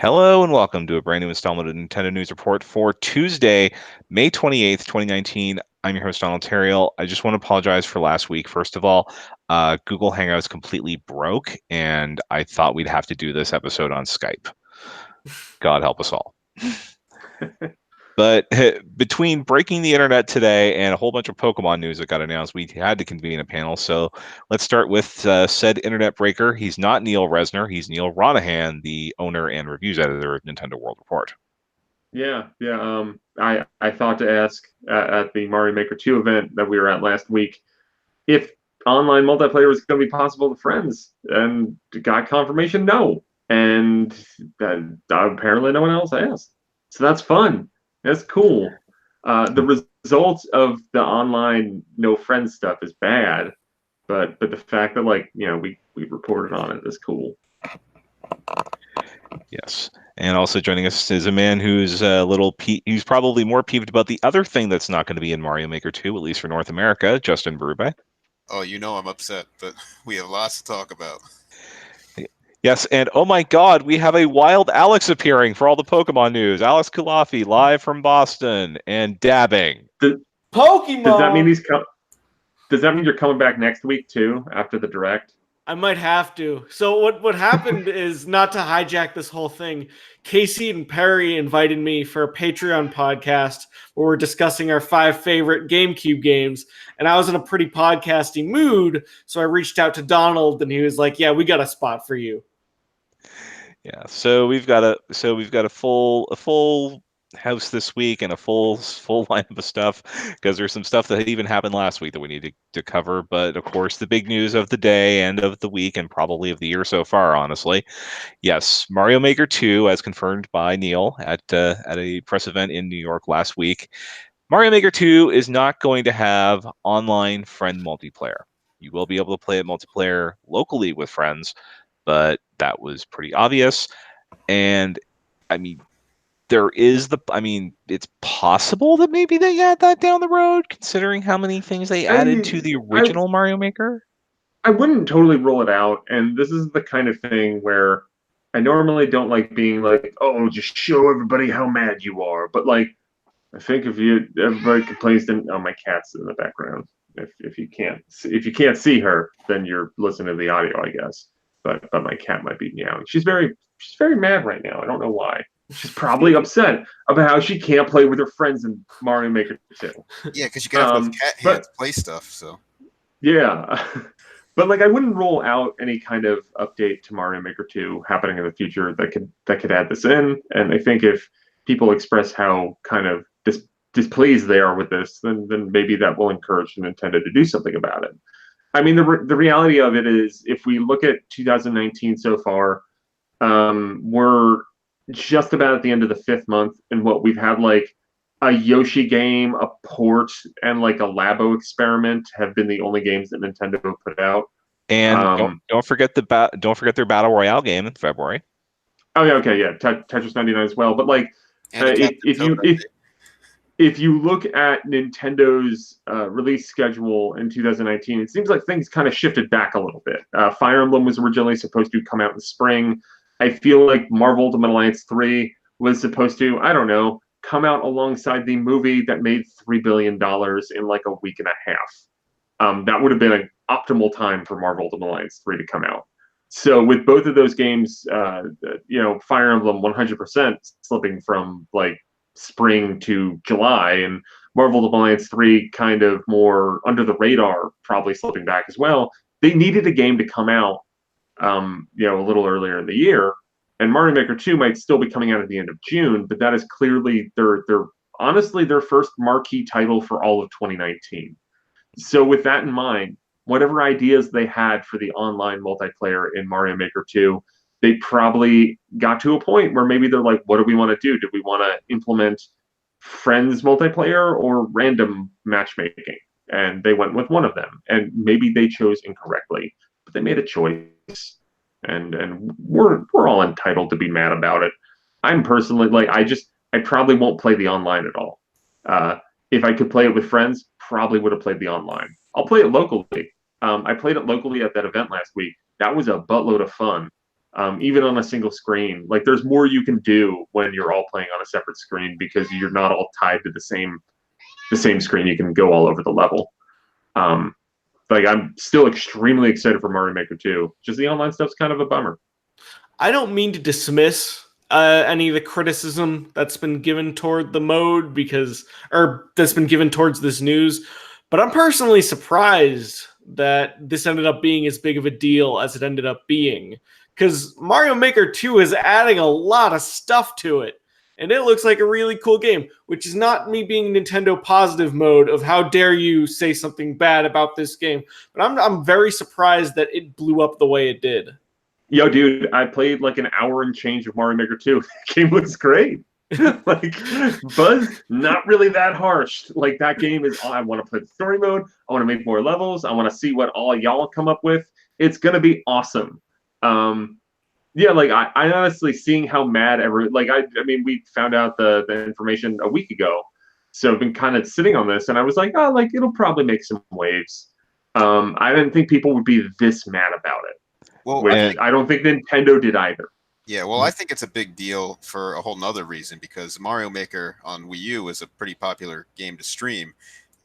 Hello and welcome to a brand new installment of Nintendo News Report for Tuesday, May 28th, 2019. I'm your host, Donald Terriel. I just want to apologize for last week. First of all, Google Hangouts completely broke, and I thought we'd have to do this episode on Skype. God help us all. But between breaking the internet today and a whole bunch of Pokemon news that got announced, we had to convene a panel. So let's start with said internet breaker. He's not Neal Resner. He's Neal Ronahan, the owner and reviews editor of Nintendo World Report. Yeah. I thought to ask at the Mario Maker 2 event that we were at last week if online multiplayer was going to be possible with friends, and got confirmation no, and that apparently no one else asked. So that's fun. That's cool. The results of the online no friends stuff is bad, but the fact that we reported on it is cool. Yes. And also joining us is a man who's a little who's probably more peeved about the other thing that's not going to be in Mario Maker 2, at least for North America, Justin Berube. Oh, I'm upset, but we have lots to talk about. Yes, and oh my god, we have a wild Alex appearing for all the Pokemon news. Alex Kulafi, live from Boston and dabbing. Pokemon! Does that mean you're coming back next week too, after the Direct? I might have to. So what happened is, not to hijack this whole thing, Casey and Perry invited me for a Patreon podcast where we're discussing our 5 favorite GameCube games, and I was in a pretty podcasty mood, so I reached out to Donald, and he was like, "Yeah, we got a spot for you." Yeah, so we've got a full house this week and a full lineup of stuff, because there's some stuff that even happened last week that we need to cover. But of course, the big news of the day and of the week and probably of the year so far, honestly, yes, Mario Maker 2, as confirmed by Neal at a press event in New York last week. Mario Maker 2 is not going to have online friend multiplayer. You will be able to play it multiplayer locally with friends, but that was pretty obvious. And I mean, it's possible that maybe they add that down the road, considering how many things they added to the original Mario Maker. I wouldn't totally rule it out, and this is the kind of thing where I normally don't like being like, "Oh, just show everybody how mad you are." But I think if everybody complains, then my cat's in the background. If you can't see her, then you're listening to the audio, I guess. But my cat might be meowing. She's very mad right now. I don't know why. She's probably upset about how she can't play with her friends in Mario Maker 2. Yeah, because you can have those cat hands play stuff. So yeah, but I wouldn't rule out any kind of update to Mario Maker 2 happening in the future that could add this in. And I think if people express how kind of displeased they are with this, then maybe that will encourage Nintendo to do something about it. I mean, the reality of it is, if we look at 2019 so far, we're just about at the end of the 5th month, and what we've had a Yoshi game, a port, and a Labo experiment have been the only games that Nintendo put out. And don't forget their Battle Royale game in February. Oh yeah, okay, yeah, Tetris 99 as well. But if you look at Nintendo's release schedule in 2019, it seems like things kind of shifted back a little bit. Fire Emblem was originally supposed to come out in the spring. I feel like Marvel Ultimate Alliance 3 was supposed to, I don't know, come out alongside the movie that made $3 billion in a week and a half. That would have been an optimal time for Marvel Ultimate Alliance 3 to come out. So with both of those games, Fire Emblem 100% slipping from spring to July, and Marvel Ultimate Alliance 3 kind of more under the radar, probably slipping back as well. They needed a game to come out a little earlier in the year, and Mario Maker 2 might still be coming out at the end of June, but that is clearly honestly their first marquee title for all of 2019. So with that in mind, whatever ideas they had for the online multiplayer in Mario Maker 2, they probably got to a point where maybe they're like, what do we want to do? Do we want to implement friends multiplayer or random matchmaking? And they went with one of them, and maybe they chose incorrectly, but they made a choice, and we're all entitled to be mad about it. I'm personally I probably won't play the online at all. If I could play it with friends, probably would have played the online. I'll play it locally. I played it locally at that event last week. That was a buttload of fun. even on a single screen. Like there's more you can do when you're all playing on a separate screen because you're not all tied to the same screen. You can go all over the level. Like I'm still extremely excited for Mario Maker 2. Just the online stuff's kind of a bummer. I don't mean to dismiss any of the criticism that's been given toward the mode or that's been given towards this news, but I'm personally surprised that this ended up being as big of a deal as it ended up being, because Mario Maker 2 is adding a lot of stuff to it, and it looks like a really cool game, which is not me being Nintendo positive mode of how dare you say something bad about this game, but I'm very surprised that it blew up the way it did. Yo, dude, I played like an hour and change of Mario Maker 2. The game looks great. Like, Buzz, not really that harsh. Like, that game is, I want to play the story mode. I want to make more levels. I want to see what all y'all come up with. It's going to be awesome. Yeah, like, I honestly, seeing how mad I mean, we found out the information a week ago. So I've been kind of sitting on this, and I was like, oh, like, it'll probably make some waves. I didn't think people would be this mad about it. Well, Which I don't think Nintendo did either. yeah, well, I think it's a big deal for a whole nother reason, because Mario Maker on Wii U is a pretty popular game to stream.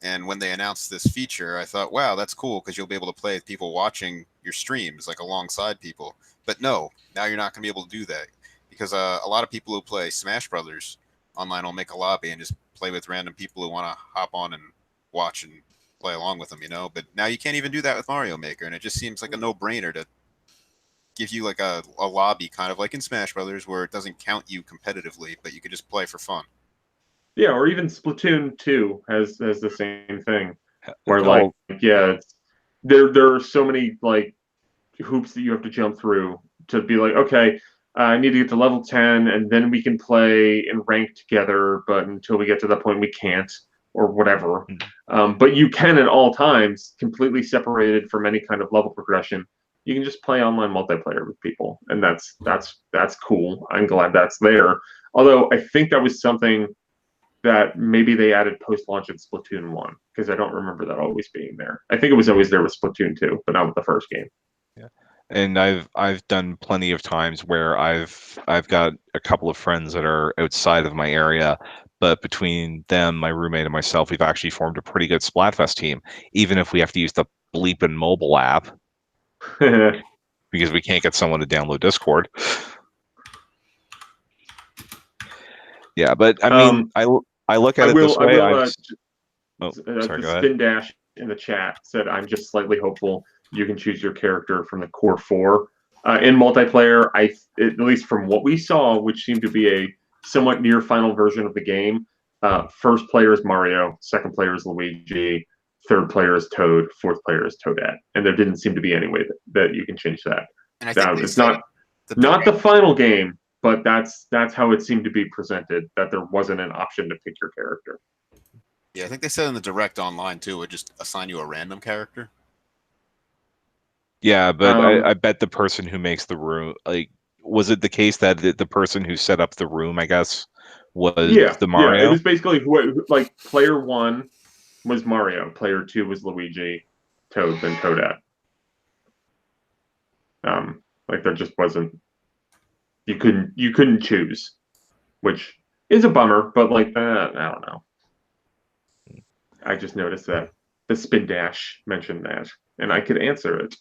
And when they announced this feature, I thought, wow, that's cool, because you'll be able to play with people watching your streams, like alongside people. But no, now you're not going to be able to do that, because a lot of people who play Smash Brothers online will make a lobby and just play with random people who want to hop on and watch and play along with them, you know? But now you can't even do that with Mario Maker, and it just seems like a no-brainer to give you like a lobby, kind of like in Smash Brothers, where it doesn't count you competitively, but you could just play for fun. Yeah, or even Splatoon 2 has the same thing, where like there are so many like hoops that you have to jump through to be like, okay, I need to get to level 10, and then we can play and rank together. But until we get to that point, we can't, or whatever. But you can at all times, completely separated from any kind of level progression. You can just play online multiplayer with people, and that's cool. I'm glad that's there. Although I think that was something that maybe they added post-launch in Splatoon 1, because I don't remember that always being there. I think it was always there with Splatoon 2, but not with the first game. Yeah. And I've done plenty of times where I've got a couple of friends that are outside of my area, but between them, my roommate, and myself, we've actually formed a pretty good Splatfest team, even if we have to use the bleeping mobile app. Because we can't get someone to download Discord. Yeah, but I mean, I look at it this way. The Spin Dash in the chat said, "I'm just slightly hopeful you can choose your character from the core 4 in multiplayer." At least from what we saw, which seemed to be a somewhat near final version of the game. First player is Mario, second player is Luigi, third player is Toad, fourth player is Toadette, and there didn't seem to be any way that you can change that. And I think it's not the final game, but that's how it seemed to be presented. That there wasn't an option to pick your character. Yeah, I think they said in the direct online too, it would just assign you a random character. Yeah, but I bet the person who makes the room, like, was it the case that the person who set up the room, I guess, was the Mario? Yeah, it was basically like player 1 was Mario, player 2 was Luigi, Toad, then Toadette. Like there just wasn't. You couldn't choose, which is a bummer. But like I don't know. I just noticed that the Spin Dash mentioned that, and I could answer it.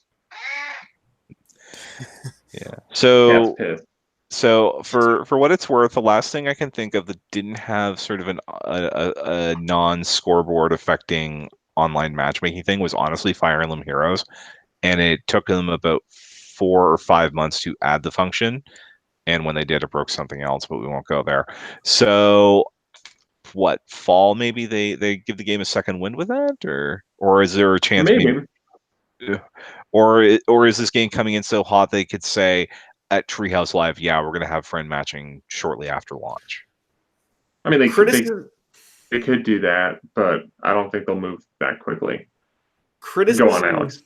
Yeah. So for what it's worth, the last thing I can think of that didn't have sort of a non-scoreboard affecting online matchmaking thing was honestly Fire Emblem Heroes, and it took them about 4 or 5 months to add the function, and when they did, it broke something else, but we won't go there. So what, fall maybe they give the game a second wind with that, or is there a chance maybe or is this game coming in so hot they could say at Treehouse Live, yeah, we're going to have friend matching shortly after launch? I mean, they could do that, but I don't think they'll move that quickly. Go on, Alex.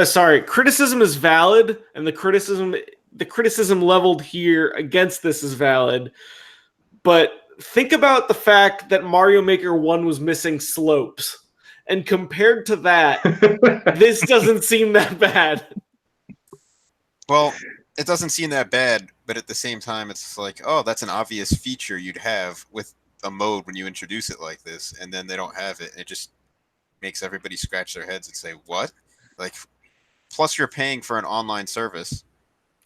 Sorry, criticism is valid, and the criticism leveled here against this is valid. But think about the fact that Mario Maker 1 was missing slopes. And compared to that, this doesn't seem that bad. Well, it doesn't seem that bad, but at the same time, it's like, oh, that's an obvious feature you'd have with a mode when you introduce it like this, and then they don't have it. And it just makes everybody scratch their heads and say, what? Like, plus you're paying for an online service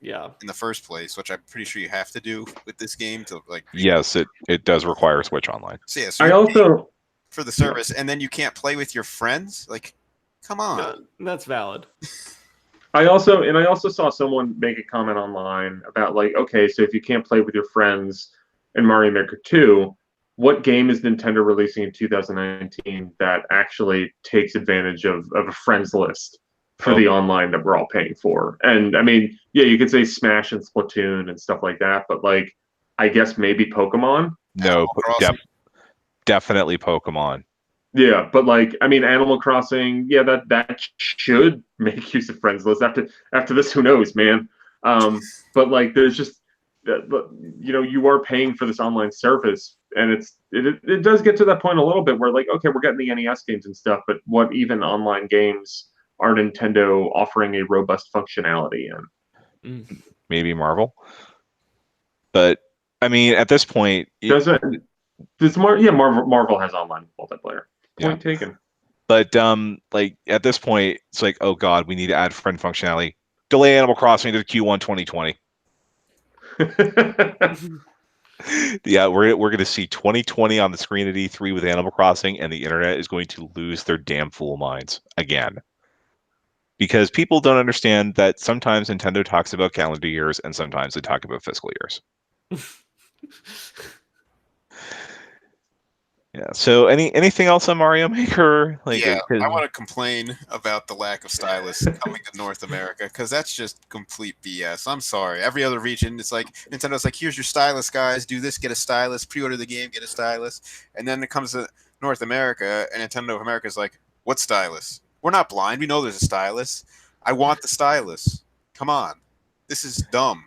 Yeah. in the first place, which I'm pretty sure you have to do with this game to like. Yes, it does require Switch Online. So yeah, so I you're paying also for the service, and then you can't play with your friends. Like, come on. That's valid. I also saw someone make a comment online about like, okay, so if you can't play with your friends in Mario Maker 2, what game is Nintendo releasing in 2019 that actually takes advantage of a friends list for the online that we're all paying for? And I mean, yeah, you could say Smash and Splatoon and stuff like that, but like, I guess maybe Pokemon. No, Animal Crossing. definitely Pokemon. Yeah, but like, I mean, Animal Crossing, yeah, that should make use of friends list. After this, who knows, man? But like, there's just, you are paying for this online service, and it does get to that point a little bit where like, okay, we're getting the NES games and stuff, but what even online games are Nintendo offering a robust functionality in? Maybe Marvel, but I mean, at this point, Marvel has online multiplayer. Point taken. But like at this point, it's like, oh god, we need to add friend functionality. Delay Animal Crossing to Q1 2020. Yeah, we're going to see 2020 on the screen at E3 with Animal Crossing, and the internet is going to lose their damn fool minds again. Because people don't understand that sometimes Nintendo talks about calendar years and sometimes they talk about fiscal years. Yeah. So anything else on Mario Maker? Like, Yeah, I want to complain about the lack of Stylus coming to North America because that's just complete BS. I'm sorry. Every other region, it's like Nintendo's like, here's your Stylus, guys. Do this, get a Stylus. Pre-order the game, get a Stylus. And then it comes to North America, and Nintendo of America is like, what Stylus? We're not blind. We know there's a Stylus. I want the Stylus. Come on. This is dumb.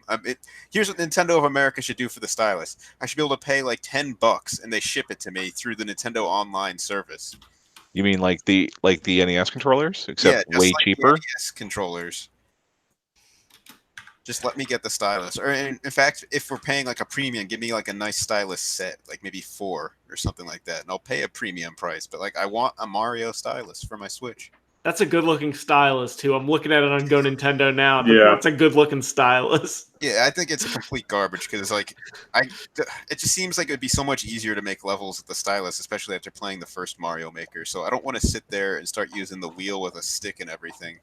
Here's what Nintendo of America should do for the Stylus. I should be able to pay like $10 and they ship it to me through the Nintendo Online service. You mean like the NES controllers, except way cheaper? The NES controllers. Just let me get the Stylus. Or in fact, if we're paying like a premium, give me like a nice Stylus set, like maybe 4 or something like that, and I'll pay a premium price. But like, I want a Mario Stylus for my Switch. That's a good-looking stylus, too. I'm looking at it on Go Nintendo now. Yeah. That's a good-looking stylus. Yeah, I think it's a complete garbage because like, it just seems like it would be so much easier to make levels with the Stylus, especially after playing the first Mario Maker. So I don't want to sit there and start using the wheel with a stick and everything.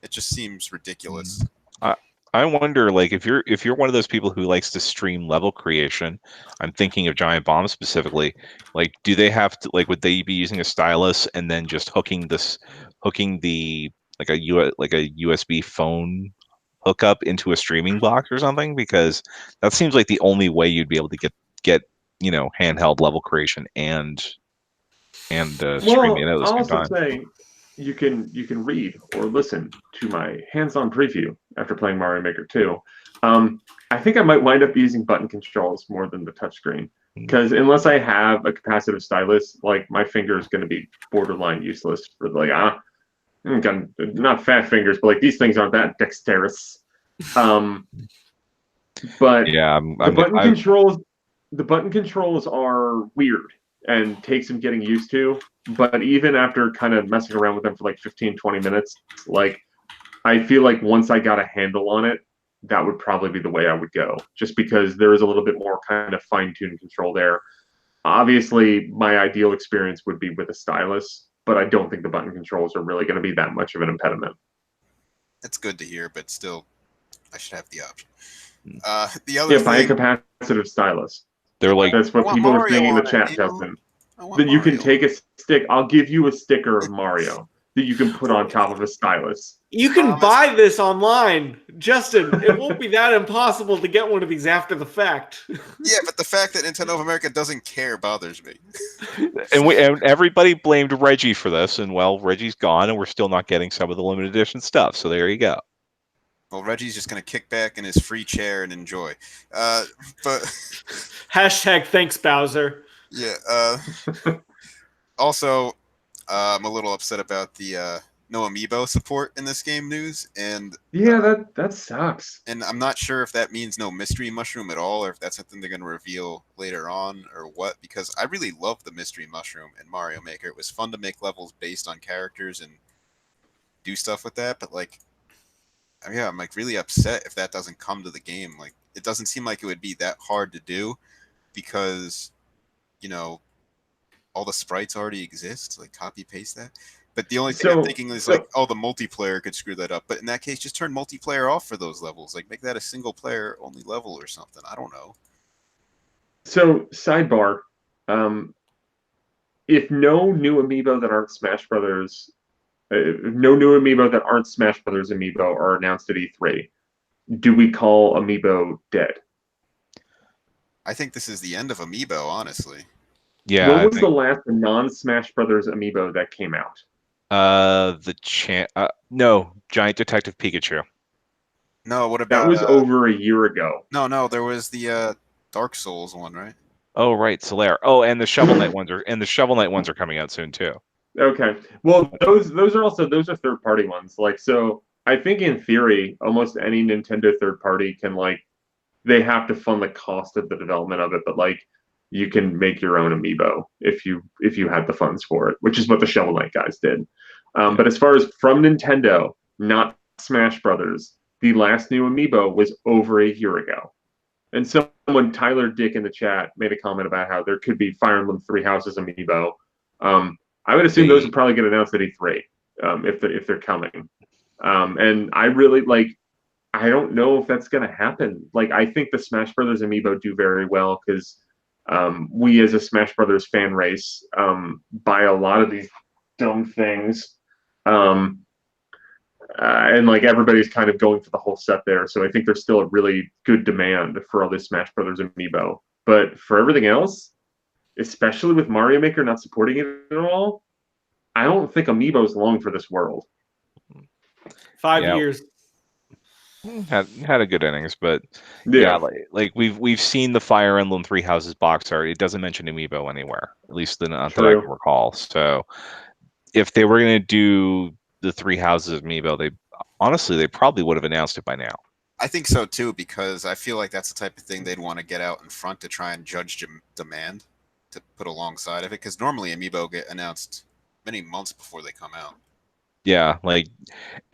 It just seems ridiculous. I wonder, like, if you're one of those people who likes to stream level creation, I'm thinking of Giant Bomb specifically. Like, do they have to, like, would they be using a stylus and then just hooking the like a USB phone hookup into a streaming box or something? Because that seems like the only way you'd be able to get handheld level creation and streaming at the I'll same also time. say you can read or listen to my hands-on preview after playing Mario Maker 2. I think I might wind up using button controls more than the touchscreen because unless I have a capacitive stylus, like my finger is going to be borderline useless for like not fat fingers, but like these things aren't that dexterous. But Yeah, the button controls are weird and take some getting used to. But even after kind of messing around with them for like 15, 20 minutes, like I feel like once I got a handle on it, that would probably be the way I would go, just because there is a little bit more kind of fine-tuned control there. Obviously, my ideal experience would be with a stylus, but I don't think the button controls are really going to be that much of an impediment. It's good to hear, but still, I should have the option. The other buy a thing, capacitive stylus. they're like, That's what want people are Mario saying in the on it, chat, you know? Justin. I want Then you can Mario. take a stick. I'll give you a sticker of Mario that you can put on top of a stylus. You can buy this online, Justin. It won't be that impossible to get one of these after the fact. Yeah, but the fact that Nintendo of America doesn't care bothers me. and everybody blamed Reggie for this, and well, Reggie's gone, and we're still not getting some of the limited edition stuff. So there you go. Well, Reggie's just going to kick back in his free chair and enjoy. But Hashtag thanks, Bowser. yeah. Also, I'm a little upset about the no Amiibo support in this game news, and Yeah, that sucks. and I'm not sure if that means no mystery mushroom at all, or if that's something they're going to reveal later on, or what. Because I really love the mystery mushroom in Mario Maker. It was fun to make levels based on characters and do stuff with that. But like, yeah, I'm like really upset if that doesn't come to the game. Like, it doesn't seem like it would be that hard to do because you know all the sprites already exist. Like, copy paste that. But the only thing I'm thinking is like, oh, the multiplayer could screw that up. But in that case, just turn multiplayer off for those levels. Like, make that a single player only level or something. I don't know. So sidebar, um, if no new amiibo that aren't Smash Brothers, no new amiibo that aren't Smash Brothers amiibo are announced at E3, do we call amiibo dead? I think this is the end of Amiibo, honestly. Yeah, When I was the think last non-Smash Brothers amiibo that came out? no, Giant Detective Pikachu. No, what That about was over a year ago. no, there was the Dark Souls one, right? Oh, right, Solaire. Oh, and the Shovel Knight ones are coming out soon too. Okay. Well, those are also those are third party ones. Like, so I think in theory, almost any Nintendo third party can, like, they have to fund the cost of the development of it, but like you can make your own amiibo if you had the funds for it, which is what the Shovel Knight guys did. But as far as from Nintendo, not Smash Brothers, the last new amiibo was over a year ago. And someone, Tyler Dick in the chat, made a comment about how there could be Fire Emblem Three Houses amiibo. I would assume those will probably get announced at E3 if they're coming. And I really like. I don't know if that's going to happen. Like, I think the Smash Brothers amiibo do very well because we, as a Smash Brothers fan race, buy a lot of these dumb things. Um, and like everybody's kind of going for the whole set there. So I think there's still a really good demand for all this Smash Brothers amiibo. But for everything else, especially with Mario Maker not supporting it at all, I don't think amiibo's long for this world. 5 years. Had a good innings, but Yeah, like we've seen the Fire Emblem Three Houses box art. It doesn't mention Amiibo anywhere, at least not that I can recall. So if they were going to do the Three Houses Amiibo, they probably would have announced it by now. I think so too, because I feel like that's the type of thing they'd want to get out in front to try and judge demand to put alongside of it. Because normally Amiibo get announced many months before they come out. Yeah, like,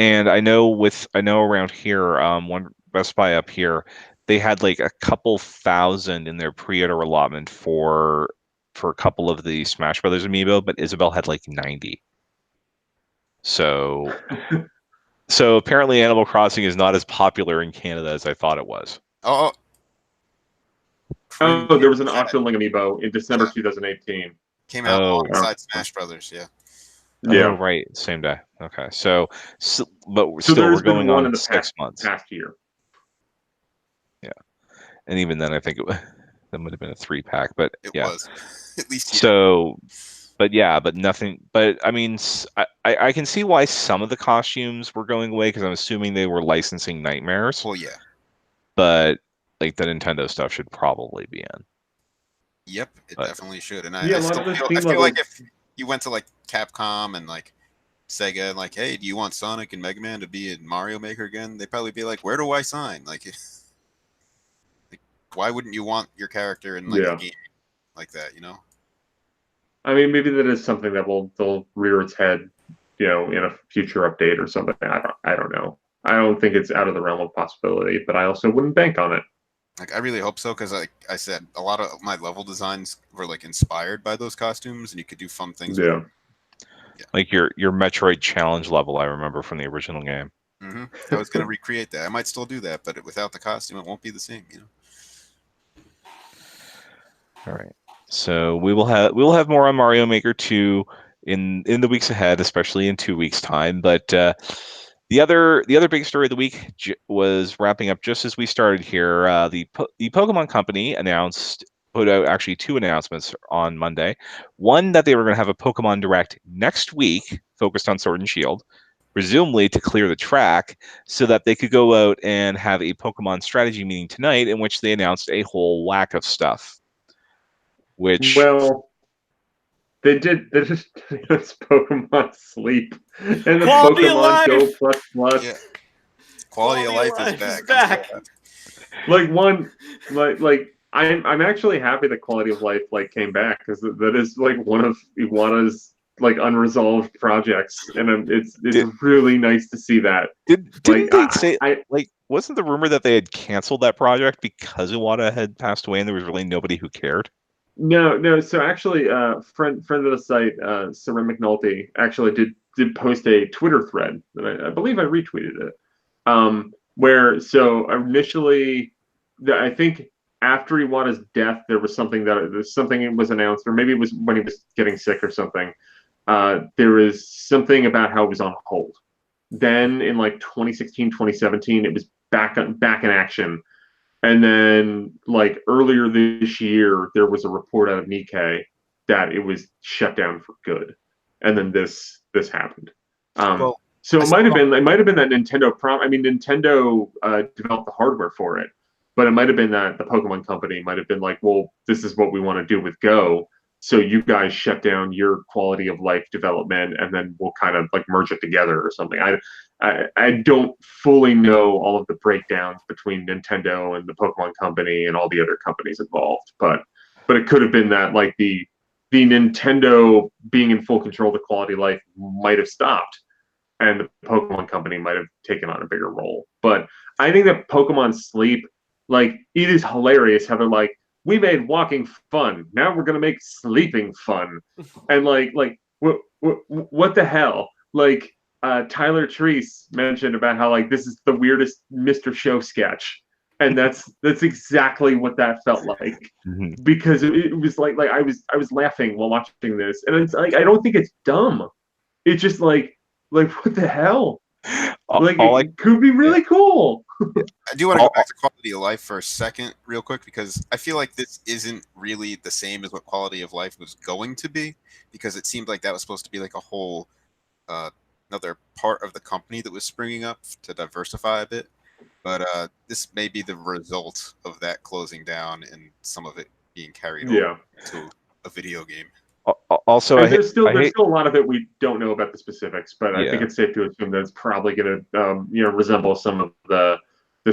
and I know around here, one Best Buy up here, they had like a couple thousand in their pre-order allotment for a couple of the Smash Brothers Amiibo, but Isabel had like 90. So apparently Animal Crossing is not as popular in Canada as I thought it was. Oh, there was an Octoling amiibo in December 2018. Came out alongside Smash Brothers, yeah. Oh, right, same day. Okay, so but still, we're going on in the 6 months. Past year. Yeah, and even then, I think that would have been a 3-pack, but it yeah, was at least. Yeah. So, but nothing. But I mean, I can see why some of the costumes were going away because I'm assuming they were licensing Nightmares. Well, yeah. But like the Nintendo stuff should probably be in. Yep, it definitely should. And I feel like if you went to like Capcom and like Sega and like, hey, do you want Sonic and Mega Man to be in Mario Maker again? They'd probably be like, where do I sign? Like why wouldn't you want your character in like a game like that? You know. I mean, maybe that is something that they'll rear its head, in a future update or something. I don't know. I don't think it's out of the realm of possibility, but I also wouldn't bank on it. Like, I really hope so, because like I said, a lot of my level designs were like inspired by those costumes, and you could do fun things. Yeah. Like your Metroid challenge level, I remember from the original game. Mm-hmm. I was going to recreate that. I might still do that, but without the costume, it won't be the same. You know. All right. So we will have more on Mario Maker 2 in the weeks ahead, especially in 2 weeks' time. But the other big story of the week was wrapping up just as we started here. The Pokemon Company put out actually 2 announcements on Monday. One, that they were going to have a Pokemon Direct next week focused on Sword and Shield, presumably to clear the track so that they could go out and have a Pokemon strategy meeting tonight in which they announced a whole whack of stuff. Which, well, They did. They just it's Pokemon Sleep and the Quality of Pokemon Go life! Plus Plus. Yeah. Quality of life is back. I'm so happy. Like one, like I'm actually happy the quality of life like came back because that is like one of Iwata's like unresolved projects, and it's Did, really nice to see that. didn't Like they say I like wasn't the rumor that they had canceled that project because Iwata had passed away and there was really nobody who cared? no. So actually, friend of the site, Sarah McNulty, actually did post a Twitter thread that I believe I retweeted it. Where so initially, I think after Iwata's death, there was something was announced, or maybe it was when he was getting sick or something. There was something about how it was on hold. Then in like 2016, 2017, it was back in action. And then, like earlier this year, there was a report out of Nikkei that it was shut down for good, and then this happened. Well, So I it might have saw- been that Nintendo I mean, Nintendo developed the hardware for it, but it might have been that the Pokemon Company might have been like, well, this is what we want to do with Go. So you guys shut down your quality of life development, and then we'll kind of like merge it together or something. I don't fully know all of the breakdowns between Nintendo and the Pokemon Company and all the other companies involved, but it could have been that like the Nintendo being in full control of the quality of life might have stopped, and the Pokemon Company might have taken on a bigger role. But I think that Pokemon Sleep, like, it is hilarious how they're like, we made walking fun. Now we're gonna make sleeping fun, and what the hell? Like, Tyler Treese mentioned about how like this is the weirdest Mr. Show sketch, and that's exactly what that felt like. Mm-hmm. Because it was like I was laughing while watching this, and it's like I don't think it's dumb. It's just like what the hell? Like it could be really cool. I do want to go back to quality of life for a second, real quick, because I feel like this isn't really the same as what quality of life was going to be, because it seemed like that was supposed to be like a whole another part of the company that was springing up to diversify a bit. But this may be the result of that closing down and some of it being carried over to a video game. Also, and there's still a lot of it we don't know about the specifics, but I think it's safe to assume that it's probably going to resemble some of the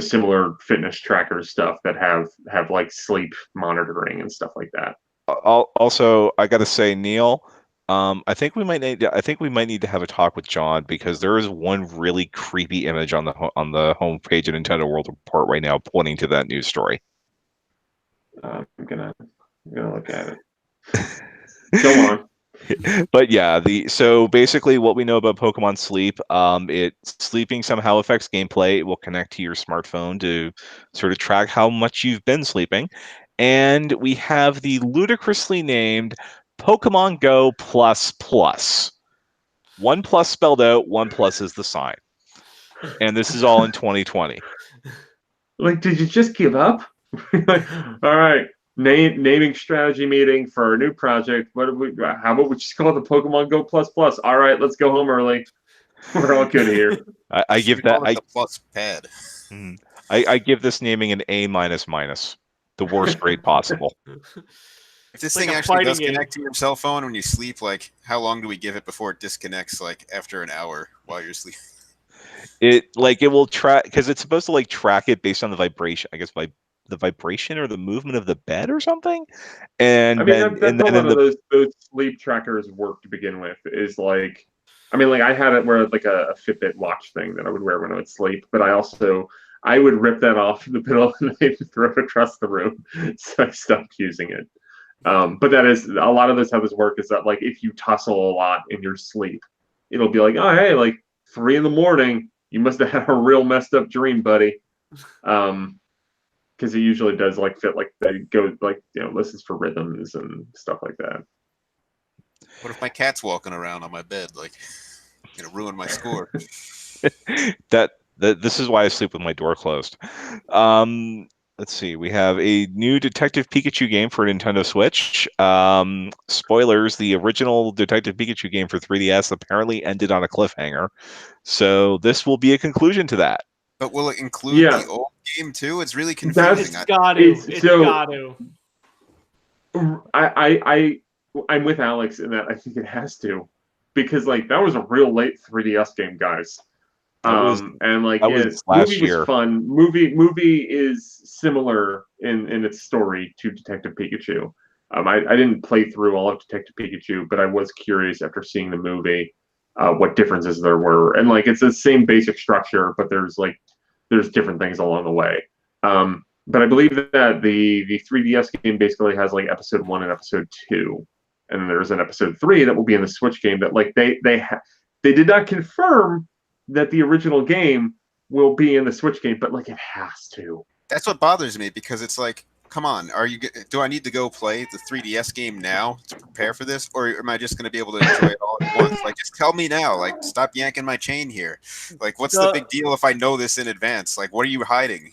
similar fitness tracker stuff that have like sleep monitoring and stuff like that. Also, I got to say, Neal, I think we might need to have a talk with John because there is one really creepy image on the homepage of Nintendo World Report right now pointing to that news story. I'm gonna look at it. Go on. But yeah, so basically what we know about Pokemon Sleep, sleeping somehow affects gameplay. It will connect to your smartphone to sort of track how much you've been sleeping. And we have the ludicrously named Pokemon Go Plus Plus. 1 plus spelled out, 1 plus is the sign. And this is all in 2020. Like, did you just give up? Like, all right. Naming strategy meeting for our new project. How about we just call it the Pokemon Go Plus Plus? All right, let's go home early. We're all good here. I give that the plus pad. I give this naming an A minus, the worst grade possible. If this thing actually does connect to your cell phone when you sleep, like how long do we give it before it disconnects? Like after an hour while you're sleeping. It will track because it's supposed to like track it based on the vibration. I guess the vibration or the movement of the bed or something. And I mean, that's a lot of those sleep trackers work to begin with. Is like, I mean, like I had it where like a Fitbit watch thing that I would wear when I would sleep, but I would rip that off in the middle of the night and throw it across the room, so I stopped using it. But that is a lot of this how this work is that like if you tussle a lot in your sleep, it'll be like, oh hey, like 3 a.m, you must have had a real messed up dream, buddy. Because it usually does like fit like they go like listens for rhythms and stuff like that. What if my cat's walking around on my bed, like ruin my score? This is why I sleep with my door closed. Let's see. We have a new Detective Pikachu game for Nintendo Switch. Spoilers: the original Detective Pikachu game for 3DS apparently ended on a cliffhanger. So this will be a conclusion to that. But will it include the old game too? It's really confusing. It's got to. I I'm with Alex in that I think it has to, because like that was a real late 3DS game, guys. That was And like, that yeah, was movie last was year. fun. Movie is similar in its story to Detective Pikachu. I didn't play through all of Detective Pikachu, but I was curious after seeing the movie what differences there were. And like, it's the same basic structure, but there's different things along the way. But I believe that the 3DS game basically has like episode 1 and episode 2, and then there's an episode 3 that will be in the Switch game. That like they did not confirm that the original game will be in the Switch game, but like it has to. That's what bothers me because it's like, come on, do I need to go play the 3DS game now to prepare for this, or am I just going to be able to enjoy it all at once? Like, just tell me now. Like, stop yanking my chain here. Like, what's the big deal if I know this in advance? Like, what are you hiding?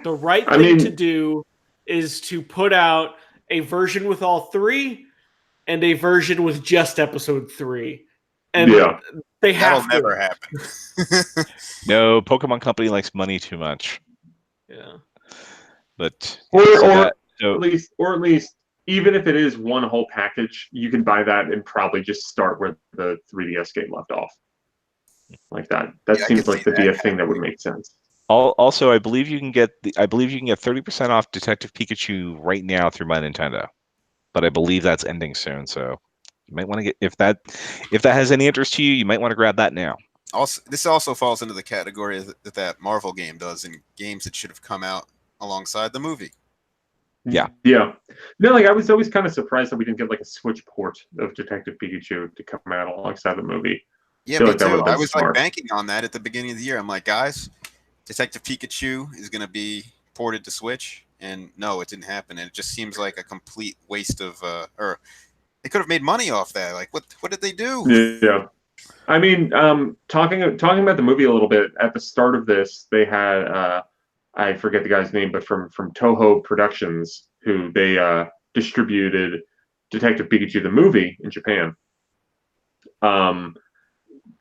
The right thing to do is to put out a version with all 3 and a version with just episode 3. And they have That'll never happen. No, Pokemon Company likes money too much. Yeah. But or at least even if it is one whole package, you can buy that and probably just start where the 3DS game left off. Like that. That seems like to be a thing that would make sense. Also, I believe you can get 30% off Detective Pikachu right now through My Nintendo, but I believe that's ending soon. So you might want to get if that has any interest to you, you might want to grab that now. Also, this also falls into the category that Marvel game does in games that should have come out alongside the movie. Yeah. No, like I was always kind of surprised that we didn't get like a Switch port of Detective Pikachu to come out alongside the movie. Yeah, me too. I was like banking on that at the beginning of the year. I'm like, guys, Detective Pikachu is going to be ported to Switch, and no, it didn't happen. And it just seems like a complete waste of, or they could have made money off that. Like, what did they do? Yeah. I mean, talking about the movie a little bit, at the start of this, they had I forget the guy's name, but from Toho Productions, who they distributed Detective Pikachu the movie in Japan.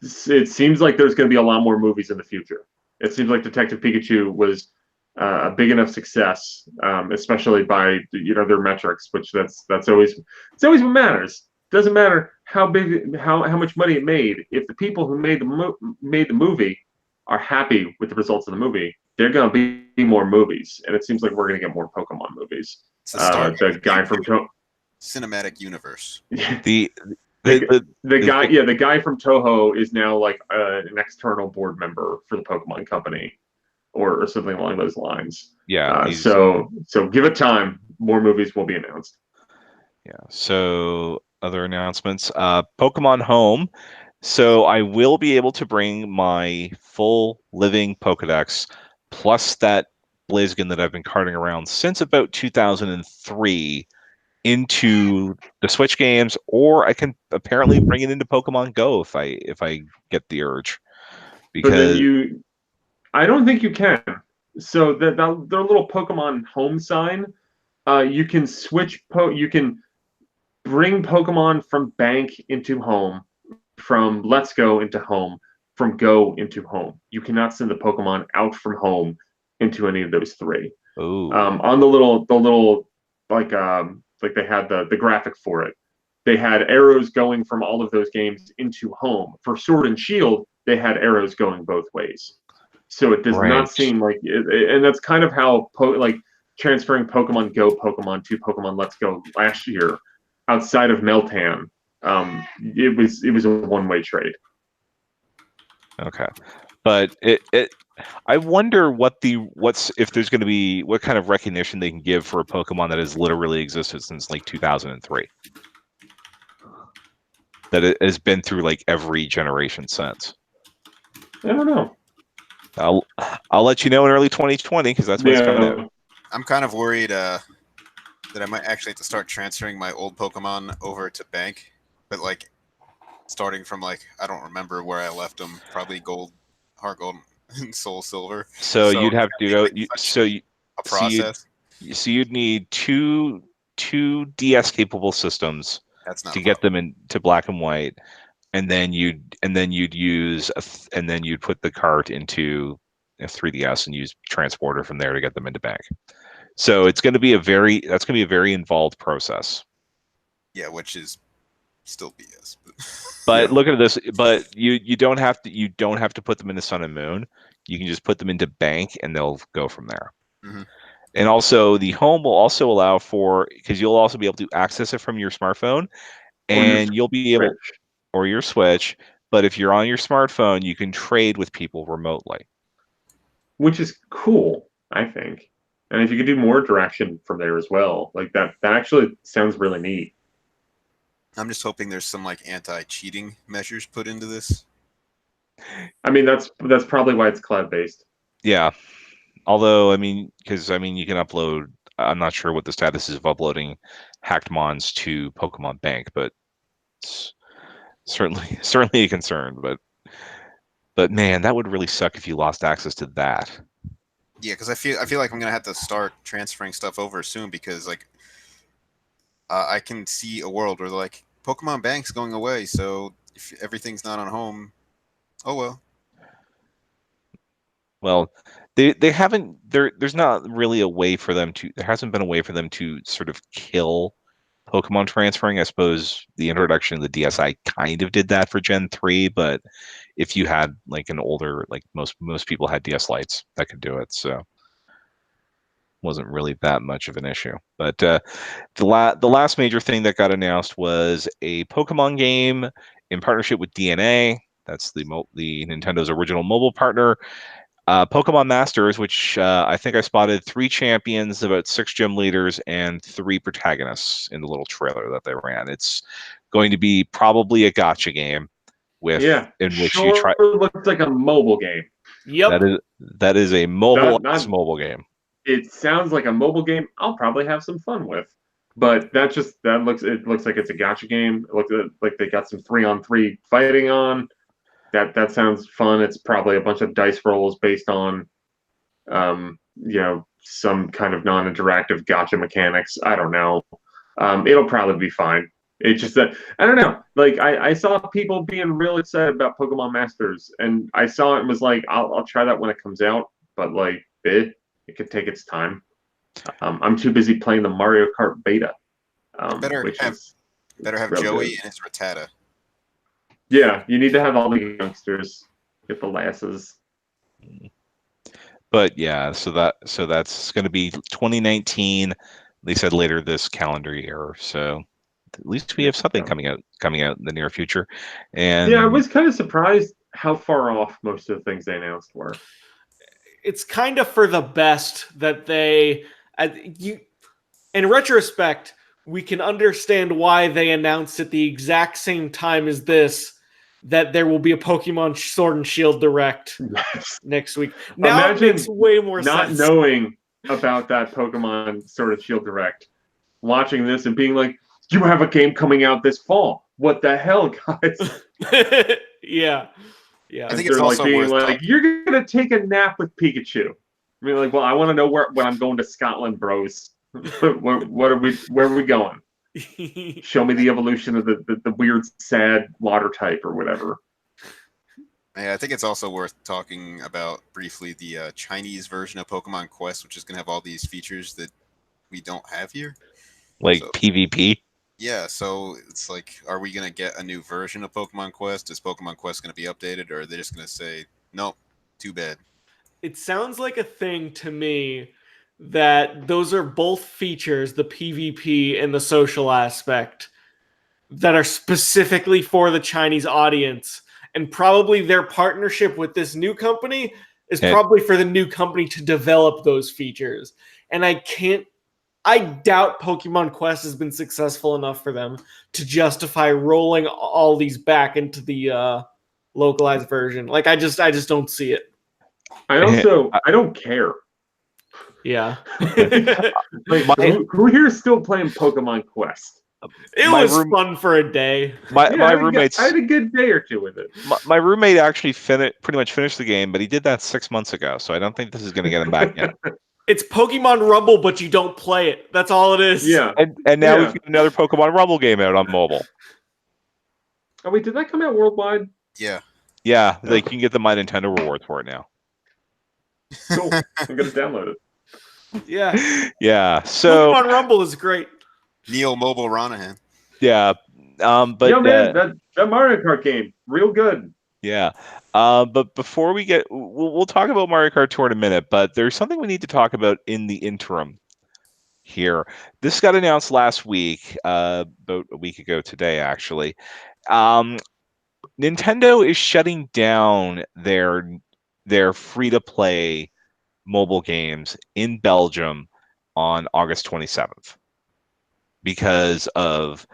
It seems like there's going to be a lot more movies in the future. It seems like Detective Pikachu was a big enough success, especially by their metrics, which that's always what matters. Doesn't matter how much money it made. If the people who made the movie are happy with the results of the movie, they're going to be more movies, and it seems like we're going to get more Pokemon movies. It's the start the guy from cinematic universe. the guy from Toho is now like an external board member for the Pokemon Company, or something along those lines. Yeah. So give it time. More movies will be announced. Yeah. So other announcements. Pokemon Home. So I will be able to bring my full living Pokedex plus that Blaziken that I've been carting around since about 2003 into the Switch games, or I can apparently bring it into Pokemon Go if I get the urge. Because but then I don't think you can. So their little Pokemon Home sign, you can switch. You can bring Pokemon from Bank into Home, from Let's Go into Home, from Go into Home. You cannot send the Pokemon out from Home into any of those 3. On the little like they had the graphic for it. They had arrows going from all of those games into Home. For Sword and Shield, they had arrows going both ways. So it does not seem like, and that's kind of how transferring Pokemon Go Pokemon to Pokemon Let's Go last year, outside of Meltan, it was a one-way trade. Okay, but I wonder if there's going to be what kind of recognition they can give for a Pokemon that has literally existed since like 2003. That it has been through like every generation since. I don't know. I'll let you know in early 2020 because that's when it's coming out. I'm kind of worried that I might actually have to start transferring my old Pokemon over to Bank, but like starting from like I don't remember where I left them, probably Gold, Heart Gold, and Soul Silver. So you'd have to go. A process. So you'd need two DS capable systems to get them into black and white, and then you'd put the cart into a 3DS and use transporter from there to get them into Bank. So it's going to be a very involved process. Yeah, which is still BS. But Yeah. look at this. But you don't have to put them into Sun and Moon. You can just put them into Bank, and they'll go from there. Mhm. And also, the home will also allow for, because you'll also be able to access it from your smartphone, Or your and you'll be able, Switch, or your Switch. But if you're on your smartphone, you can trade with people remotely. which is cool, I think. And if you could do more direction from there as well, like that actually sounds really neat. I'm just hoping there's some like anti-cheating measures put into this. I mean, that's probably why it's cloud based. Yeah. Although, I mean, because you can upload. I'm not sure what the status is of uploading hacked mons to Pokemon Bank, but it's certainly a concern. But man, that would really suck if you lost access to that. Yeah, because I feel like I'm gonna have to start transferring stuff over soon because like I can see a world where like Pokemon Bank's going away, so if everything's not on home, oh well. Well, they haven't. There's not really a way for them to. There hasn't been a way for them to sort of kill Pokemon transferring. I suppose the introduction of the DSi kind of did that for Gen 3, but if you had like an older, like most people had DS Lites that could do it, so wasn't really that much of an issue. But the last major thing that got announced was a Pokemon game in partnership with DNA. That's the Nintendo's original mobile partner. Pokemon Masters, which I think I spotted 3 champions, about 6 gym leaders, and 3 protagonists in the little trailer that they ran. It's going to be probably a gotcha game Yeah, in which you try. sure looks like a mobile game. That Yep. is a Not mobile game. it sounds like a mobile game I'll probably have some fun with. But that looks like it's a gotcha game. It looks like they got some 3-on-3 fighting on. That sounds fun. It's probably a bunch of dice rolls based on some kind of non-interactive gotcha mechanics. I don't know. It'll probably be fine. It's just that I don't know. Like I saw people being real excited about Pokemon Masters, and I saw it and was like, I'll try that when it comes out. But like, it could take its time. I'm too busy playing the Mario Kart beta, Better which have is better have real Joey good. and his Rattata. Yeah, you need to have all the youngsters get the lasses. But yeah, so that's going to be 2019. They said later this calendar year. So at least we have something coming out in the near future. Yeah, I And was kind of surprised how far off most of the things they announced were. It's kind of for the best that you in retrospect, we can understand why they announced at the exact same time as this that there will be a Pokemon Sword and Shield Direct next week. Now it makes Imagine way more not sense. knowing about that Pokemon Sword and Shield Direct, watching this and being like, "You have a game coming out this fall. What the hell, guys?" Yeah. Yeah. I think They're it's like also being worth like, talking. "You're gonna take a nap with Pikachu." I mean, like, well, I want to know when I'm going to Scotland, bros. Where are we going? Show me the evolution of the weird, sad water type or whatever. Yeah, I think it's also worth talking about briefly the Chinese version of Pokemon Quest, which is going to have all these features that we don't have here. like So PvP. yeah, so it's like, are we going to get a new version of Pokemon Quest? Is Pokemon Quest going to be updated, or are they just going to say, nope, too bad? It sounds like a thing to me that those are both features, the PvP and the social aspect, that are specifically for the Chinese audience. And probably their partnership with this new company is And probably for the new company to develop those features. And I doubt Pokemon Quest has been successful enough for them to justify rolling all these back into the localized version. Like I just don't see it. and I don't care. Yeah. Like, my who here is still playing Pokemon Quest? It my was room fun for a day. my I roommates had a good day or two with it. my roommate actually pretty much finished the game, but he did that 6 months ago. So I don't think this is going to get him back yet. It's Pokemon Rumble, but you don't play it. That's all it is. Yeah, And now we've yeah. got another Pokemon Rumble game out on mobile. Oh wait, did that come out worldwide? Yeah. Yeah, Yeah. like you can get the My Nintendo rewards for it now. Cool. I'm gonna download it. Yeah. Yeah. So Pokemon Rumble is great. Neal Mobile Ronahan. Yeah. Yeah, But man, that Mario Kart game, real good. yeah. But before we get, we'll talk about Mario Kart Tour in a minute. But there's something we need to talk about in the interim here. This got announced last week, about a week ago today, actually. Um, Nintendo is shutting down their free to play mobile games in Belgium on August 27th because of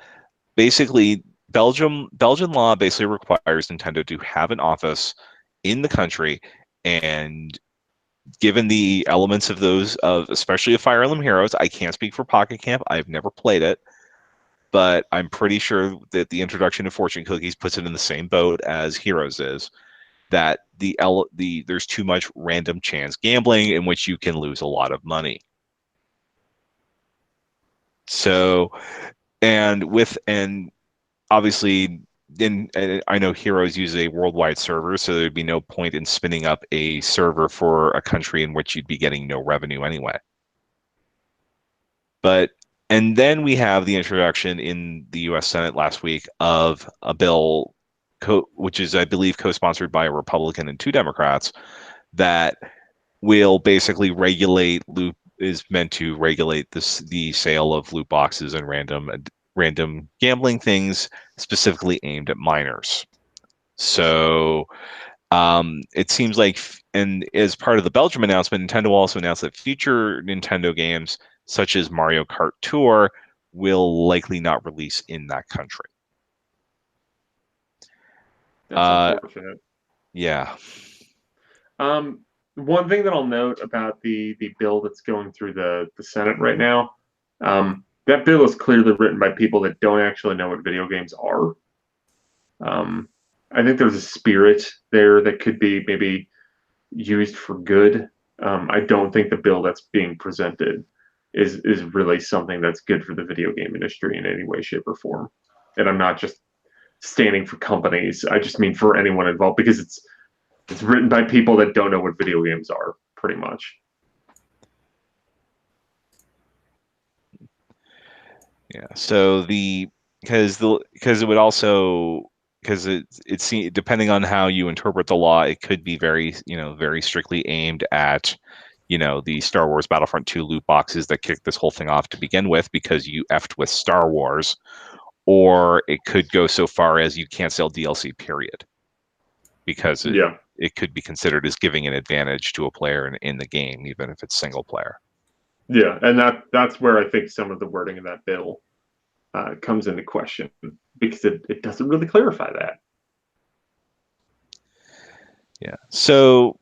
basically Belgian law basically requires Nintendo to have an office in the country, and given the elements of those of especially of Fire Emblem Heroes, I can't speak for Pocket Camp. I've never played it, but I'm pretty sure that the introduction of fortune cookies puts it in the same boat as Heroes is. That there's too much random chance gambling in which you can lose a lot of money. So, and obviously, I know Heroes use a worldwide server, so there'd be no point in spinning up a server for a country in which you'd be getting no revenue anyway. But and then we have the introduction in the U.S. Senate last week of a bill, which is, I believe, co-sponsored by a Republican and two Democrats, that will basically is meant to regulate the sale of loot boxes and random gambling things specifically aimed at minors. So it seems like, and as part of the Belgium announcement, Nintendo also announced that future Nintendo games, such as Mario Kart Tour, will likely not release in that country. That's unfortunate. Yeah. One thing that I'll note about the bill that's going through the Senate right now, that bill is clearly written by people that don't actually know what video games are. I think there's a spirit there that could be maybe used for good. I don't think the bill that's being presented is really something that's good for the video game industry in any way, shape, or form. And I'm not just standing for companies. I just mean for anyone involved, because it's written by people that don't know what video games are, pretty much. Yeah. So because it would also, because depending on how you interpret the law, it could be very strictly aimed at the Star Wars Battlefront 2 loot boxes that kicked this whole thing off to begin with, because you effed with Star Wars, or it could go so far as you can't sell DLC, period, because Yeah, it could be considered as giving an advantage to a player in the game, even if it's single player. yeah, and that's where I think some of the wording in that bill comes into question, because it doesn't really clarify that. Yeah. So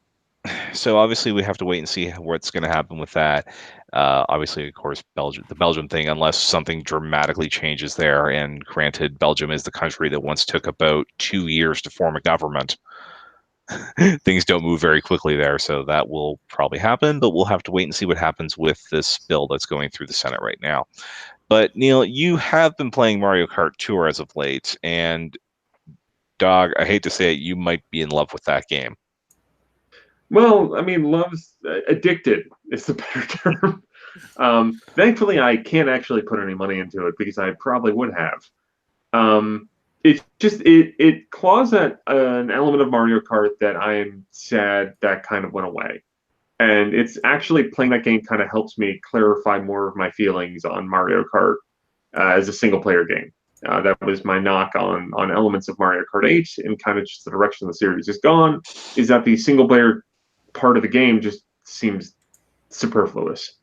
obviously we have to wait and see what's going to happen with that. Obviously, of course, the Belgium thing, unless something dramatically changes there. And granted, Belgium is the country that once took about 2 years to form a government. Things don't move very quickly there, so that will probably happen. But we'll have to wait and see what happens with this bill that's going through the Senate right now. But Neal, you have been playing Mario Kart Tour as of late, and dog, I hate to say it, you might be in love with that game. Well, I mean, love's addicted is the better term. Thankfully, I can't actually put any money into it, because I probably would have. It claws at an element of Mario Kart that I am sad that kind of went away. And it's actually playing that game kind of helps me clarify more of my feelings on Mario Kart as a single player game. That was my knock on elements of Mario Kart 8, and kind of just the direction the series has gone, is that the single player part of the game just seems superfluous.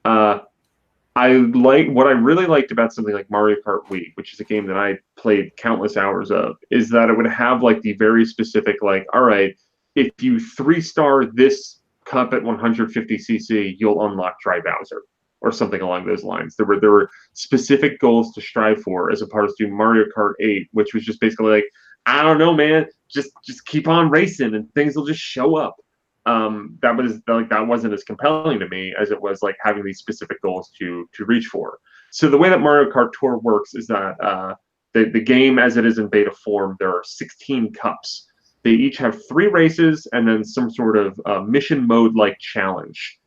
What I really liked about something like Mario Kart Wii, which is a game that I played countless hours of, is that it would have like the very specific, like, all right, if you 3-star this cup at 150cc, you'll unlock Dry Bowser, or something along those lines. There were specific goals to strive for, as opposed to Mario Kart 8, which was just basically like, I don't know, man, just keep on racing and things will just show up. That wasn't as compelling to me as it was like having these specific goals to reach for. So the way that Mario Kart Tour works is that the game, as it is in beta form, there are 16 cups. They each have 3 races and then some sort of mission mode like challenge.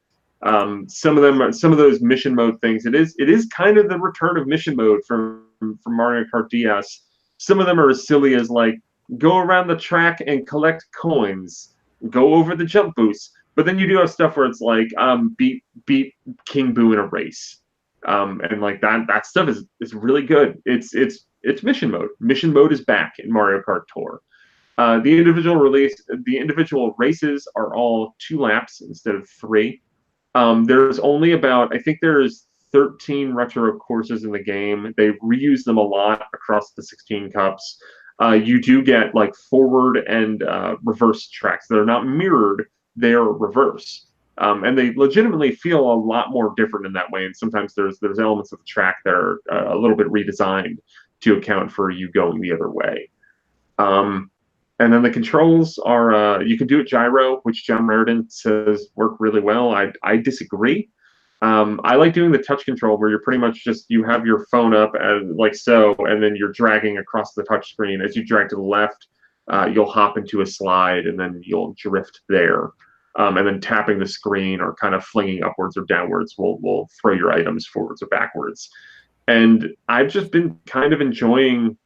Some of those mission mode things, it is kind of the return of mission mode from from Mario Kart DS. Some of them are as silly as like go around the track and collect coins, go over the jump boosts. But then you do have stuff where it's like beat King Boo in a race, and like that stuff is really good. It's mission mode. Mission mode is back in Mario Kart Tour. The individual races are all 2 laps instead of 3. There's only I think there's 13 retro courses in the game. They reuse them a lot across the 16 cups. You do get like forward and reverse tracks. They're not mirrored, they're reverse. And they legitimately feel a lot more different in that way. And sometimes there's elements of the track that are a little bit redesigned to account for you going the other way. And then the controls are you can do it gyro, which John Meriden says work really well. I disagree. I like doing the touch control where you're pretty much just you have your phone up and like so, and then you're dragging across the touch screen. As you drag to the left, you'll hop into a slide and then you'll drift there. And then tapping the screen or kind of flinging upwards or downwards will throw your items forwards or backwards. And I've just been kind of enjoying,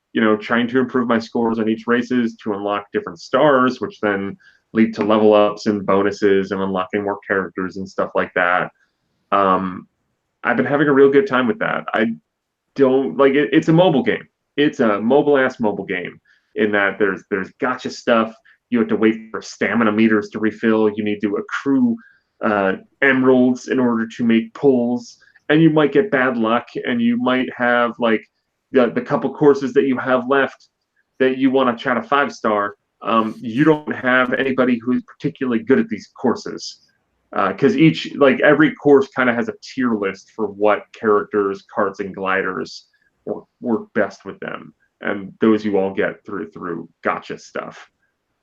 trying to improve my scores on each races to unlock different stars, which then lead to level ups and bonuses and unlocking more characters and stuff like that. I've been having a real good time with that. I don't like it. It's a mobile game. It's a mobile game in that there's gotcha stuff. You have to wait for stamina meters to refill. You need to accrue emeralds in order to make pulls, and you might get bad luck, and you might have like the couple courses that you have left that you want to try to 5-star. You don't have anybody who's particularly good at these courses because every course kind of has a tier list for what characters, karts, and gliders work best with them, and those you all get through gotcha stuff.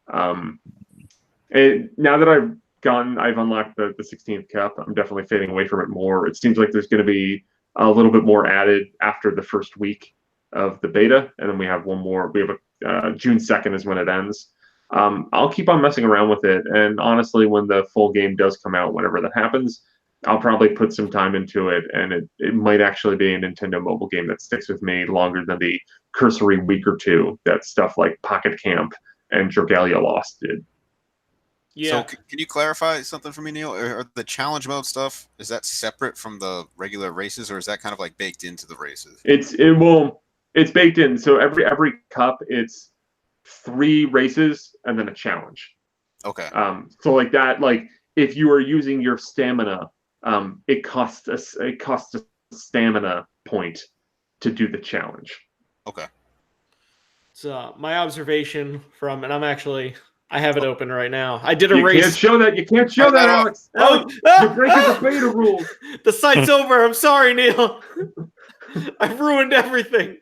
And now that I've unlocked the 16th cup, I'm definitely fading away from it more. It seems like there's going to be a little bit more added after the first week of the beta, and then we have one more. We have June 2nd is when it ends. I'll keep on messing around with it, and honestly, when the full game does come out, whenever that happens, I'll probably put some time into it, and it might actually be a Nintendo mobile game that sticks with me longer than the cursory week or two that stuff like Pocket Camp and Dragalia Lost did. Yeah. So can you clarify something for me, Neal? Are the challenge mode stuff, is that separate from the regular races, or is that kind of like baked into the races? It's baked in. So every cup, it's 3 races and then a challenge. Okay. So like that, like if you are using your stamina, it costs a stamina point to do the challenge. Okay. So my observation from, and I have it open right now. I did a race. You can't show that, Alex. You're breaking the beta rules. The site's over. I'm sorry, Neal. I've ruined everything.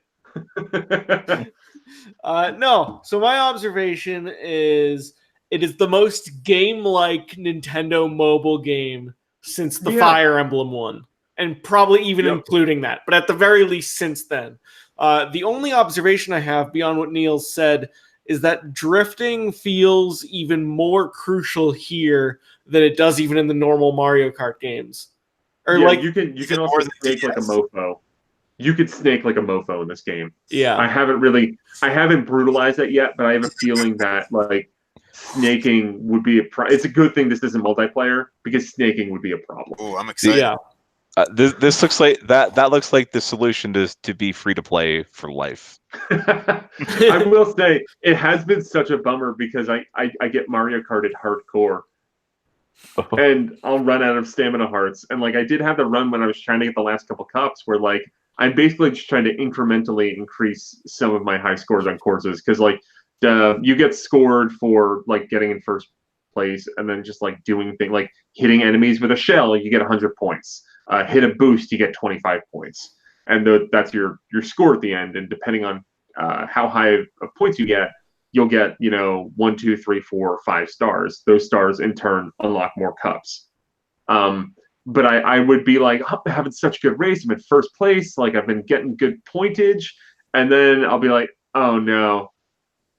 No. So my observation is it is the most game-like Nintendo mobile game since the Fire Emblem one, and probably even including that. But at the very least, since then. The only observation I have beyond what Neal said is that drifting feels even more crucial here than it does even in the normal Mario Kart games. Or you can also snake like a mofo. You could snake like a mofo in this game. Yeah. I haven't brutalized that yet, but I have a feeling that like snaking would be it's a good thing this isn't multiplayer because snaking would be a problem. Oh, I'm excited. Yeah. This looks like that looks like the solution to be free to play for life. I will say it has been such a bummer because I get Mario Kart at hardcore, and I'll run out of stamina hearts. And like I did have the run when I was trying to get the last couple cups, where like I'm basically just trying to incrementally increase some of my high scores on courses because like you get scored for like getting in first place, and then just like doing things like hitting enemies with a shell, you get 100 points. Hit a boost, you get 25 points, and that's your score at the end. And depending on how high of points you get, you'll get 1, 2, 3, 4, 5 stars. Those stars in turn unlock more cups. But I would be like, oh, I'm having such a good race. I'm in first place. Like I've been getting good pointage, and then I'll be like, oh no,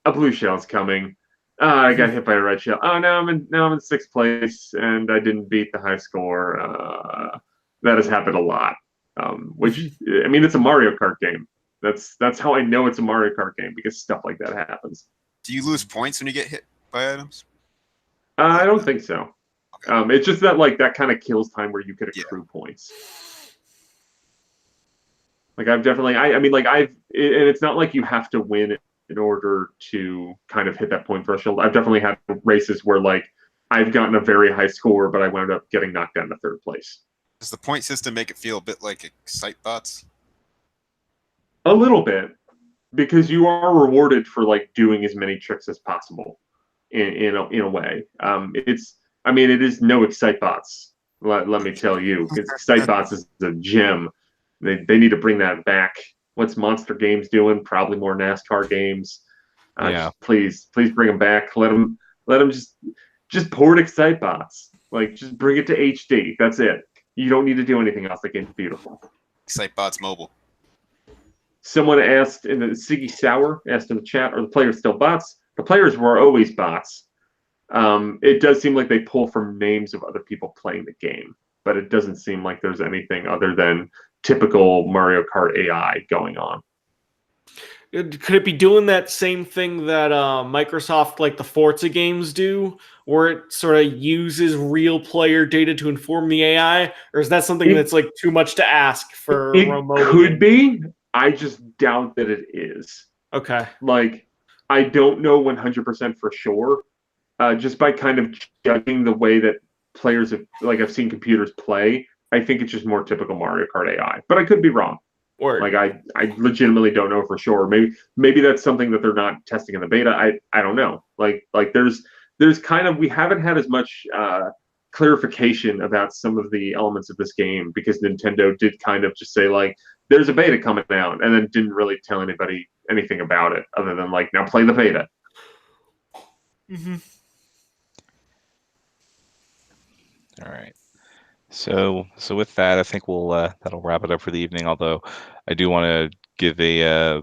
a blue shell's coming. I got hit by a red shell. Oh, now I'm in 6th place, and I didn't beat the high score. That has happened a lot, which, I mean, it's a Mario Kart game. That's how I know it's a Mario Kart game, because stuff like that happens. Do you lose points when you get hit by items? I don't think so. Okay. It's just that like that kind of kills time where you could accrue points. Like I've definitely, I mean, like and it's not like you have to win in order to kind of hit that point threshold. I've definitely had races where like I've gotten a very high score, but I wound up getting knocked down to third place. Does the point system make it feel a bit like Excitebots? A little bit, because you are rewarded for like doing as many tricks as possible in a way. I mean, it is no Excitebots. Let me tell you, because Excitebots is a gem. They need to bring that back. What's Monster Games doing? Probably more NASCAR games. Yeah. Please bring them back. Let them just port Excitebots. Like just bring it to HD. That's it. You don't need to do anything else. The game's beautiful. Excitebots Mobile. Someone asked in the Siggy Sour asked in the chat, are the players still bots? The players were always bots. It does seem like they pull from names of other people playing the game, but it doesn't seem like there's anything other than typical Mario Kart AI going on. Could it be doing that same thing that Microsoft, like the Forza games, do, where it sort of uses real player data to inform the AI, or is that something that's like too much to ask for It remote? could be. I just doubt that it is. Okay. Like, I don't know 100% for sure. Just by kind of judging the way that players have, like I've seen computers play, I think it's just more typical Mario Kart AI. But I could be wrong. Word. Like I legitimately don't know for sure. Maybe that's something that they're not testing in the beta. I don't know. Like there's kind of, we haven't had as much clarification about some of the elements of this game, because Nintendo did kind of just say like there's a beta coming out, and then didn't really tell anybody anything about it other than like, now play the beta. Mm-hmm. All right. So with that, I think we'll that'll wrap it up for the evening. Although I do want to give a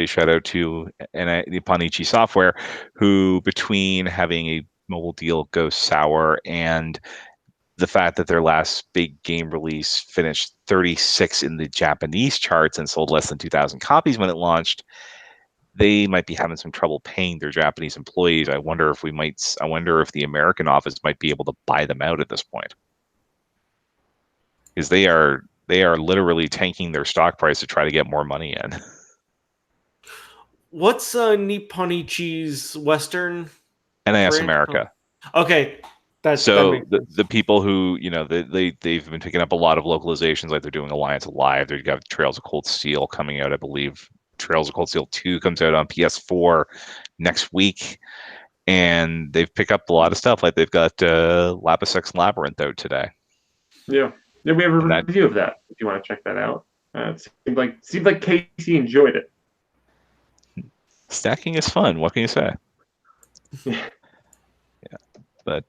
shout out to Panichi Software, who, between having a mobile deal go sour and the fact that their last big game release finished 36 in the Japanese charts and sold less than 2,000 copies when it launched, they might be having some trouble paying their Japanese employees. I wonder if the American office might be able to buy them out at this point, because they are literally tanking their stock price to try to get more money in. What's Nipponichi's Western NIS branch? America. Okay. So the people who, they've been picking up a lot of localizations, like they're doing Alliance Alive. They've got Trails of Cold Steel coming out, I believe. Trails of Cold Steel 2 comes out on PS4 next week, and they've picked up a lot of stuff. Like they've got Lapis X Labyrinth out today. Yeah, we have a review of that if you want to check that out. It seemed like Casey enjoyed it. Stacking is fun. What can you say? Yeah. But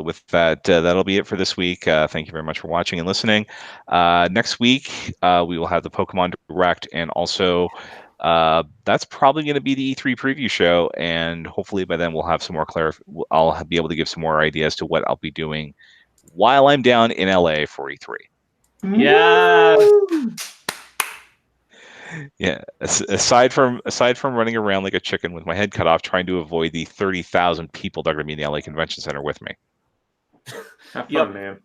with that, that'll be it for this week. Thank you very much for watching and listening. Next week, we will have the Pokemon Direct, and also that's probably going to be the E3 preview show. And hopefully by then we'll have some more I'll be able to give some more ideas to what I'll be doing while I'm down in LA for E3. Yeah. Yeah. Aside from running around like a chicken with my head cut off, trying to avoid the 30,000 people that are going to be in the LA Convention Center with me. Have fun, man.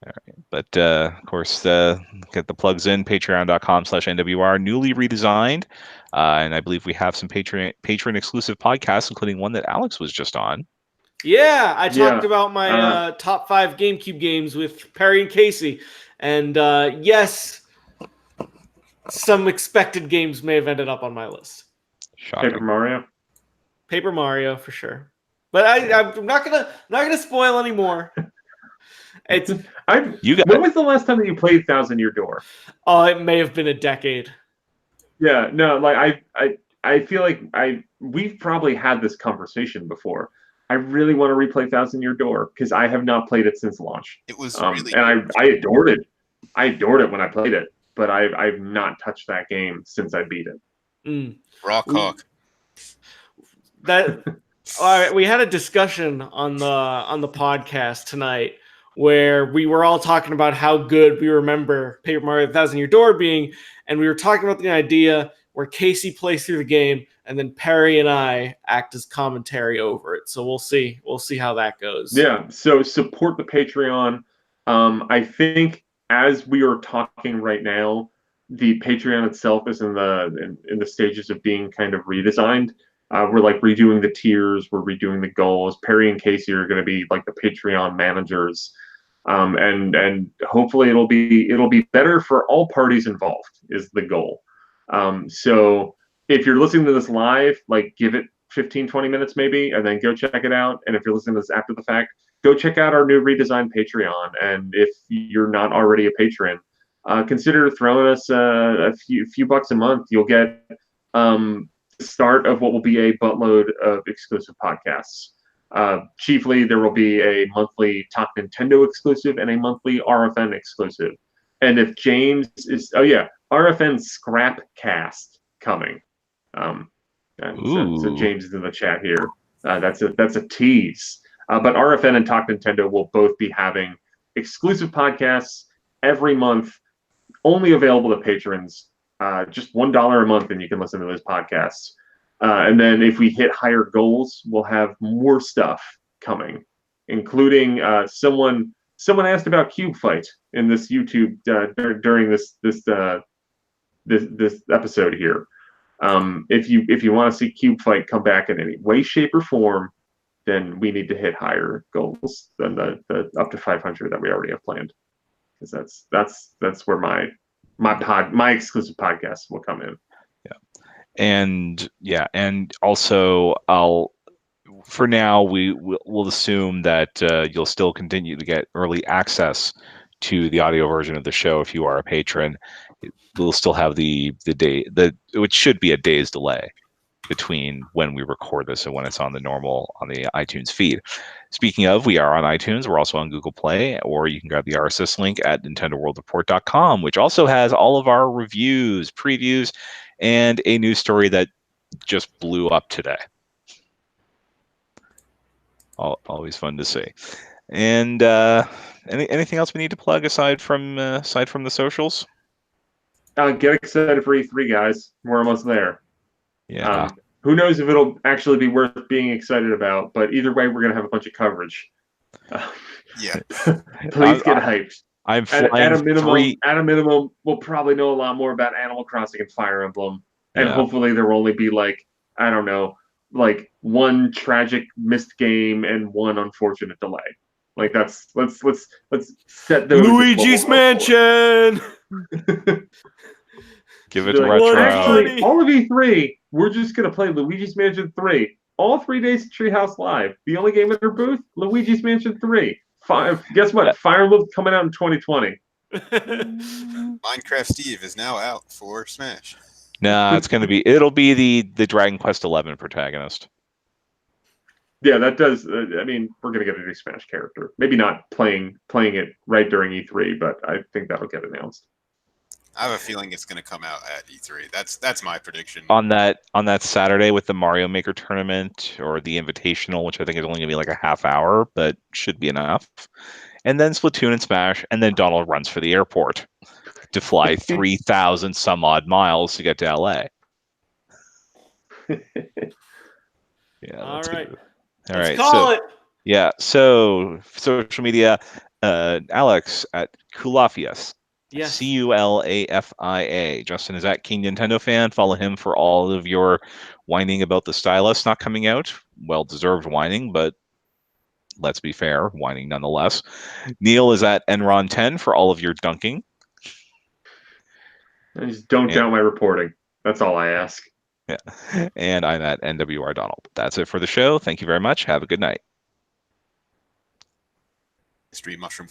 All right. But of course, get the plugs in. Patreon.com/NWR, newly redesigned, and I believe we have some patron exclusive podcasts, including one that Alex was just on. Yeah, I talked about my top 5 GameCube games with Perry and Casey, and yes, some expected games may have ended up on my list. Shocking. Paper Mario for sure, but I'm not gonna spoil anymore. When was the last time that you played Thousand Year Door? Oh, it may have been a decade. Yeah, no, like I feel like we've probably had this conversation before. I really want to replay Thousand Year Door because I have not played it since launch. It was really and I adored it. I adored it when I played it, but I've not touched that game since I beat it. Raw cock. All right, we had a discussion on the podcast tonight where we were all talking about how good we remember Paper Mario Thousand Year Door being, and we were talking about the idea where Casey plays through the game, and then Perry and I act as commentary over it. So we'll see how that goes. Yeah. So support the Patreon. I think as we are talking right now, the Patreon itself is in the stages of being kind of redesigned. We're like redoing the tiers, we're redoing the goals. Perry and Casey are going to be like the Patreon managers, and hopefully it'll be better for all parties involved is the goal. So if you're listening to this live, like give it 15-20 minutes maybe, and then go check it out. And if you're listening to this after the fact, go check out our new redesigned Patreon. And if you're not already a patron, consider throwing us a few bucks a month. You'll get the start of what will be a buttload of exclusive podcasts. Chiefly, there will be a monthly Talk Nintendo exclusive and a monthly RFN exclusive. And if James is, RFN Scrapcast coming. So James is in the chat here. That's a tease. But RFN and Talk Nintendo will both be having exclusive podcasts every month, only available to patrons. Just $1 a month, and you can listen to those podcasts. And then if we hit higher goals, we'll have more stuff coming, including someone asked about Cube Fight in this YouTube during this episode here. If you want to see Cube Fight come back in any way, shape, or form, then we need to hit higher goals than the up to 500 that we already have planned, because that's where my exclusive podcast will come in. And also for now we'll assume that you'll still continue to get early access to the audio version of the show if you are a patron. We'll still have which should be a day's delay between when we record this and when it's on the iTunes feed. Speaking of, we are on iTunes. We're also on Google Play, or you can grab the RSS link at NintendoWorldReport.com, which also has all of our reviews, previews, and a news story that just blew up today. Always fun to see. And anything else we need to plug aside from the socials? Get excited for E3, guys. We're almost there. Yeah. Who knows if it'll actually be worth being excited about, but either way, we're going to have a bunch of coverage. Yeah. Please get hyped. I'm flying at a minimum, we'll probably know a lot more about Animal Crossing and Fire Emblem. And hopefully there will only be one tragic missed game and one unfortunate delay. Like let's set those. Luigi's Mansion. Give it to retro. Actually, all of E3, we're just gonna play Luigi's Mansion 3. All 3 days of Treehouse Live. The only game in their booth, Luigi's Mansion 3. Guess what? Fire Emblem's coming out in 2020. Minecraft Steve is now out for Smash. Nah, it'll be the Dragon Quest XI protagonist. Yeah, that does. We're gonna get a new Smash character. Maybe not playing it right during E3, but I think that'll get announced. I have a feeling it's going to come out at E3. That's my prediction. On that Saturday with the Mario Maker tournament or the Invitational, which I think is only going to be like a half hour, but should be enough. And then Splatoon and Smash, and then Donald runs for the airport to fly 3,000 some odd miles to get to LA. Yeah. All right. All Let's right. Call it. Yeah. So social media, Alex at Kulafias. Yes. Culafia. Justin is at King Nintendo Fan. Follow him for all of your whining about the Stylus not coming out. Well-deserved whining, but let's be fair, whining nonetheless. Neal is at Enron10 for all of your dunking. I just don't doubt my reporting. That's all I ask. Yeah. And I'm at NWR Donald. That's it for the show. Thank you very much. Have a good night. Street Mushroom